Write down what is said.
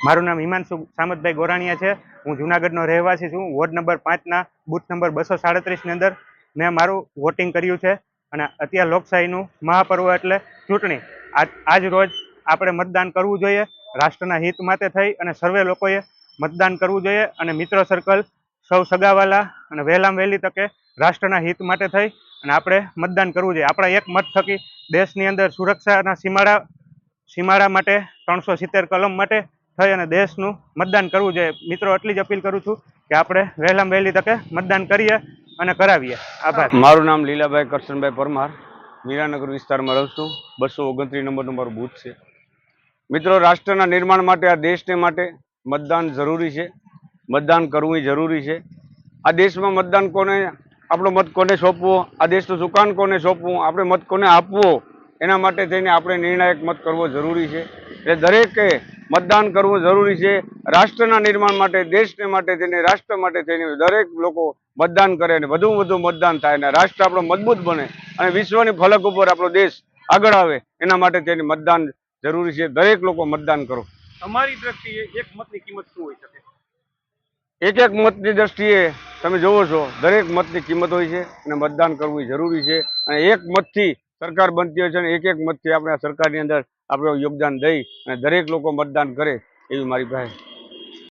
મારું નામ હિમાંશુ સામતભાઈ ગોરાણીયા છે। હું જુનાગઢનો રહેવાસી છું। વોર્ડ નંબર 5ના બૂથ નંબર 237 ની અંદર મેં મારું વોટિંગ કર્યું છે અને અત્યારે લોકશાહીનું મહાપર્વ એટલે ચૂંટણી। આજ રોજ આપણે મતદાન કરવું જોઈએ, રાષ્ટ્રના હિત માટે થઈ અને સર્વે લોકોએ મતદાન કરવું જોઈએ અને મિત્ર સર્કલ સૌ સગાવાલા અને વહેલામાં વહેલી તકે રાષ્ટ્રના હિત માટે થઈ અને આપણે મતદાન કરવું જોઈએ। આપણા એક મત થકી દેશની અંદર સુરક્ષાના સીમાડા માટે 370 કલમ માટે થઈ અને દેશનું મતદાન કરવું જોઈએ। મિત્રો એટલી જ અપીલ કરું છું કે આપણે વહેલામાં વહેલી તકે મતદાન કરીએ અને કરાવીએ। આભાર। મારું નામ લીલાભાઈ કરશનભાઈ પરમાર, મીરાનગર વિસ્તારમાં રહું છું। 229 નંબરનું મારું બૂથ છે। મિત્રો, રાષ્ટ્રના નિર્માણ માટે, આ દેશને માટે મતદાન જરૂરી છે, મતદાન કરવું જરૂરી છે। આ દેશમાં મતદાન કોને, આપણો મત કોને સોંપવો, આ દેશનું સુકાન કોને સોંપવું, આપણે મત કોને આપવો, એના માટે થઈને આપણે નિર્ણાયક મત કરવો જરૂરી છે। એટલે દરેકે મતદાન કરવું જરૂરી છે। રાષ્ટ્રના નિર્માણ માટે, દેશને માટે થઈને, રાષ્ટ્ર માટે થઈને દરેક લોકો મતદાન કરે અને વધુમાં વધુ મતદાન થાય અને રાષ્ટ્ર આપણો મજબૂત બને અને વિશ્વની ફલક ઉપર આપણો દેશ આગળ આવે, એના માટે થઈને મતદાન જરૂરી છે। દરેક લોકો મતદાન કરો। તમારી દ્રષ્ટિએ એક મતની કિંમત શું હોઈ શકે? એક એક મતની દ્રષ્ટિએ તમે જોવો છો, દરેક મતની કિંમત હોય છે અને મતદાન કરવું જરૂરી છે। અને એક મતથી સરકાર બનતી હોય છે અને એક એક મતથી આપણે આ સરકારની અંદર આપણે યોગદાન દઈ અને દરેક લોકો મતદાન કરે એવી મારી પાસે